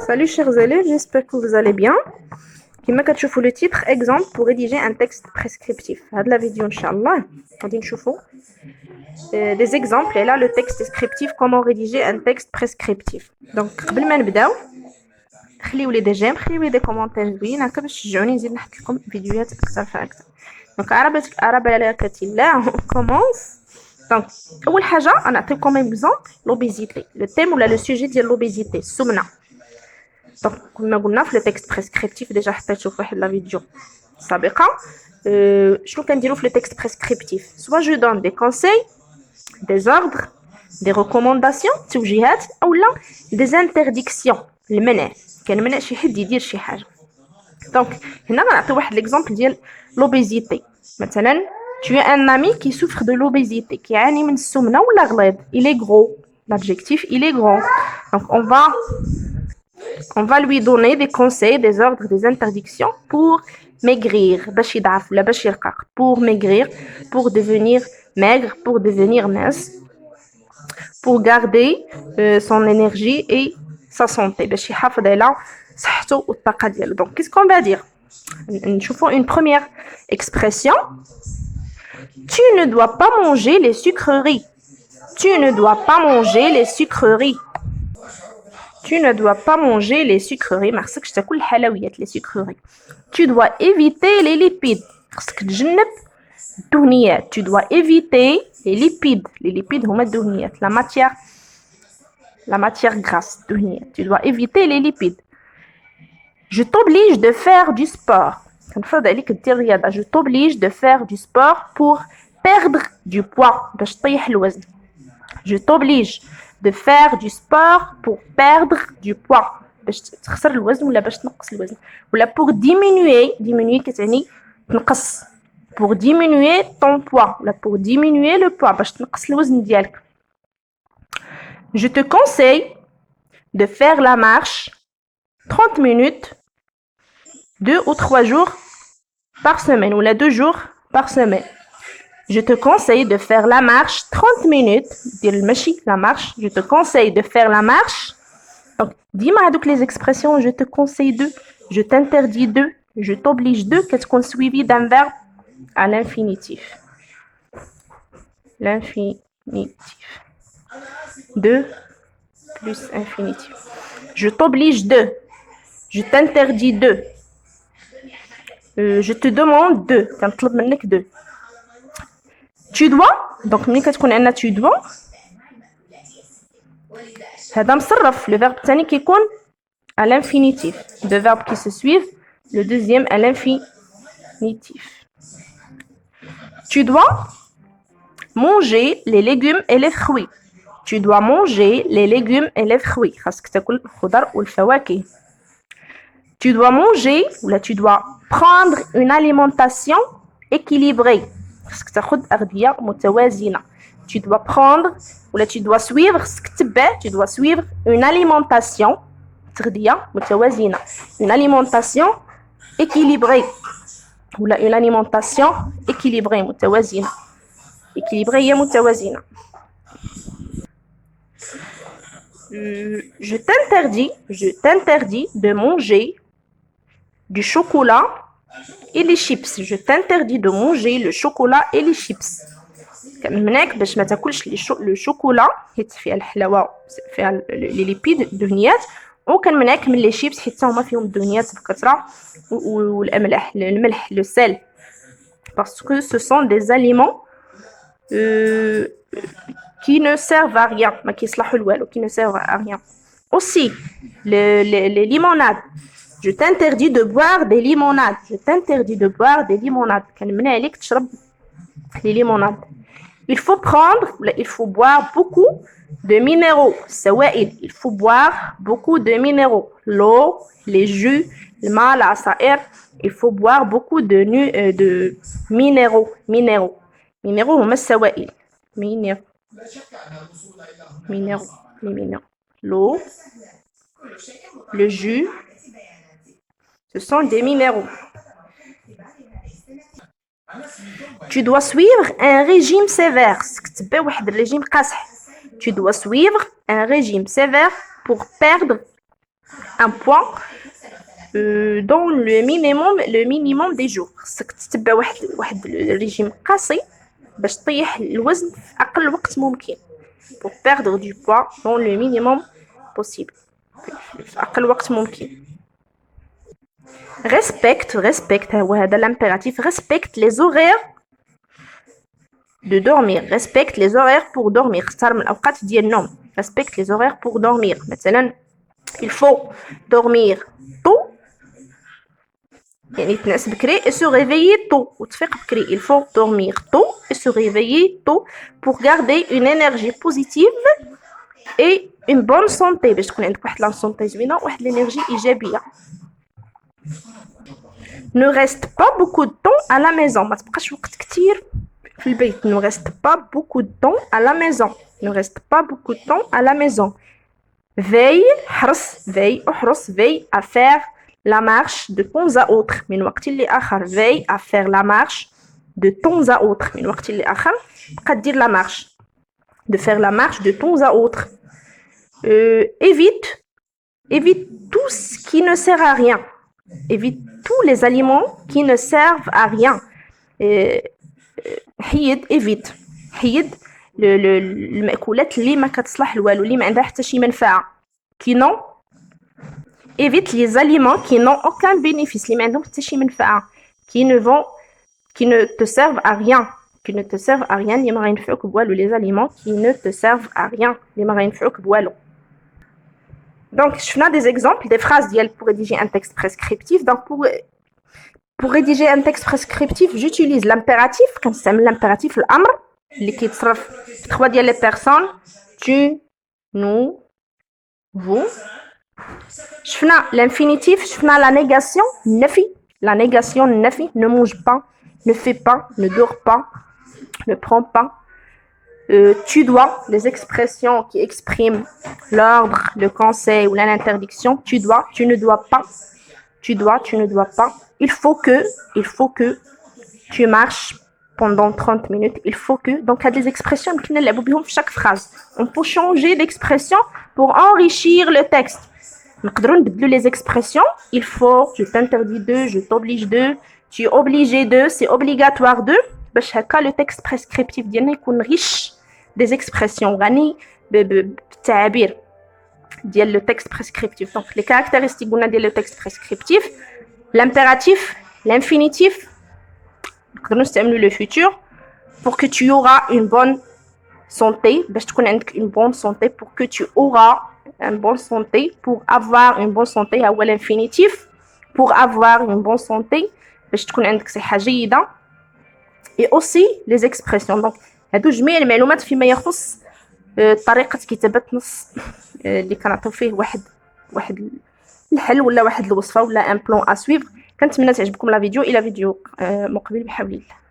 Salut chers élèves, j'espère que vous allez bien. كما كتشوفوا le titre exemple pour rédiger un texte prescriptif. هاد la vidéo inchallah غادي نشوفوا des exemples et là le texte descriptif comment rédiger un texte prescriptif. Donc قبل ما نبداو خليوا لي دي جيم خليوا لي دي كومونتير زوين هكا باش تشجعوني نزيد نحط لكم فيديوهات اكثر فاكثر. دونك على بركة الله on commence. Donc اول حاجه غنعطيكم اكزامبل لوبيزيتي لو تيم ولا لو سوجي ديال لوبيزيتي السمنه. دونك كنا قلنا في لو تكست بريسكريبتيف ديجا حطيتو في واحد لا فيديو سابقه. شنو كنديرو في لو تكست بريسكريبتيف؟ سوا جو دون دي كونساي دي اوردر دي ريكومونداسيون توجيهات اولا دي انترديكسيون المنع، كنمنع شي حد يدير شي حاجه. دونك هنا غنعطي واحد ليكزامبل ديال لوبيزيتي. مثلا tu as un ami qui souffre de l'obésité, qui a من السمنه ولا غليظ. il est gros, l'adjectif il est grand. Donc on va lui donner des conseils, des ordres, des interdictions pour maigrir, باش يضعف ولا باش يرقق. pour maigrir, pour devenir maigre, pour devenir mince, pour garder son énergie et sa santé, باش يحافظ على صحته والطاقه ديالو. Donc qu'est-ce qu'on va dire? نشوفوا une première expression. Tu ne dois pas manger les sucreries. Tu ne dois pas manger les sucreries. Tu ne dois pas manger les sucreries. ما خصكش تاكل الحلويات les sucreries. Tu dois éviter les lipides. خصك تجنب الدهنيات. Tu dois éviter les lipides. Les lipides هما الدهنيات. La matière grasse الدهنيات. Tu dois éviter les lipides. Je t'oblige de faire du sport. كنفرض عليك دير رياضة. Je t'oblige de faire du sport pour perdre du poids. باش تطيح الوزن. Je t'oblige de faire du sport pour perdre du poids. باش تخسر الوزن ولا باش تنقص الوزن. ولا pour diminuer كتعني تنقص. Pour diminuer ton poids. ولا pour diminuer le poids. باش تنقص الوزن ديالك. Je te conseille de faire la marche 30 minutes 2 ou 3 jours par semaine ou 2 jours par semaine. Je te conseille de faire la marche 30 minutes. La marche. Je te conseille de faire la marche. Donc, dis-moi donc les expressions. Je te conseille de. Je t'interdis de. Je t'oblige de. Qu'est-ce qu'on suivi d'un verbe à l'infinitif. L'infinitif. De plus infinitif. Je t'oblige de. Je t'interdis de. Je te demande de. كنطلب منك de. Tu dois. Donc ملي كتكون عندنا tu dois هذا مصرف. Le verbe الثاني كيكون à l'infinitif. Deux verbes qui se suivent. Le deuxième à l'infinitif. Tu dois manger les légumes et les fruits. Tu dois manger les légumes et les fruits. خاصك تاكل الخضر والفواكه. Tu dois manger ou tu dois prendre une alimentation équilibrée. خاصك تاخذ أغذية متوازنة. Tu dois prendre ou tu dois suivre tu dois suivre une alimentation تغذية متوازنة. Une alimentation équilibrée ou une alimentation équilibrée متوازنة. équilibrée هي متوازنة. Je t'interdis de manger du chocolat et les chips. Je t'interdis de manger le chocolat et les chips. كنمنعك باش ما تاكلش لو شوكولا حيت فيها الحلاوه فيها لي ليبيد الدهنيات، وكنمنعك من لي شيبس حيت هما فيهم الدهنيات بكثره الملح لو سel parce que ce sont des aliments qui ne servent à rien. ما كيصلحوا لوالو qui ne servent à rien. Aussi les limonades. Je t'interdis de boire des limonades. Je t'interdis de boire des limonades. كنمنع عليك تشرب les limonades. Il faut prendre, il faut boire beaucoup de minéraux. سوائل. Il faut boire beaucoup de minéraux. L'eau, les jus, le mal, la saïr. Il faut boire beaucoup de minéraux. Minéraux هما السوائل. minéraux. Les minéraux. L'eau, le jus, ce sont des minéraux. Tu dois suivre un régime sévère. Tu dois suivre un régime sévère pour perdre un poids dans le minimum des jours. خصك تتبع واحد الريجيم قاسي باش تطيح الوزن في أقل وقت ممكن. Pour perdre du poids dans le minimum possible. في أقل وقت ممكن. Respecte, وهذا l'impératif, respecte les horaires de dormir. Respecte les horaires pour dormir. اختار من الأوقات ديال النوم. Respecte les horaires pour dormir. مثلا il faut dormir tôt يعني تنعس بكري et se réveiller tôt وتفيق بكري. Il faut dormir tôt et se réveiller tôt pour garder une énergie positive et une bonne santé باش تكون عندك واحد لا سونتي زوينه واحد الانرجي ايجابيه. Ne reste pas beaucoup de temps à la maison. ما تبقاش وقت كتير في البيت. Ne reste pas beaucoup de temps à la maison. Ne reste pas beaucoup de temps à la maison. Veille, احرص, veille à faire la marche de temps à autre. من وقت لآخر. Veille à faire la marche de temps à autre. من وقت لآخر. بقى دير la marche. De faire la marche de temps à autre. Évite tout ce qui ne sert à rien. Évite tous les aliments qui ne servent à rien. évite المأكولات اللي ما كتصلح لوالو اللي ما عندها حتى شي منفعة. Évite les aliments qui n'ont aucun bénéfice اللي ما عندهم حتى شي منفعة. qui ne te servent à rien. Qui ne te servent à rien اللي ما غينفعوك بوالو. Les aliments qui ne te servent à rien اللي ما غينفعوك بوالو. Donc, je fais des exemples, des phrases pour rédiger un texte prescriptif. Donc, pour rédiger un texte prescriptif, j'utilise l'impératif. Quand c'est l'impératif, l'amr, qui se trouve dans les personnes, tu, nous, vous. Je fais l'infinitif, je fais la négation, nafi. La négation, nafi, ne mange pas, ne fais pas, ne dors pas, ne prends pas. Tu dois, les expressions qui expriment l'ordre, le conseil ou l'interdiction. Tu dois, tu ne dois pas. Tu dois, tu ne dois pas. Il faut que tu marches pendant 30 minutes. Il faut que. Donc, il y a des expressions qui ne les oublions chaque phrase. On peut changer d'expression pour enrichir le texte. نقدروا نبدلوا les expressions. Il faut, je t'interdis de, je t'oblige de, tu es obligé de, c'est obligatoire de. باش هكا لو تكست بريسكريبتيف ديالنا يكون ريش دي اكسبرسيون غني بالتعابير ديال لو تكست بريسكريبتيف. دونك لي كاركتيرستيك قلنا ديال لو تكست بريسكريبتيف l'impératif, l'infinitif, نقدروا نستعملوا لو فيتور pour que tu auras une bonne santé باش تكون عندك une bonne santé pour que tu auras une bonne santé pour avoir une bonne santé هو l'infinitif pour avoir une bonne santé باش تكون عندك صحة جيدة. et aussi les expressions. donc هادو جميع المعلومات فيما يخص طريقة كتابة نص اللي كنعطيو فيه واحد الحل ولا واحد الوصفة ولا ان بلان ا سويفر. كنتمنى تعجبكم لا فيديو. الى فيديو مقبل بحول الله.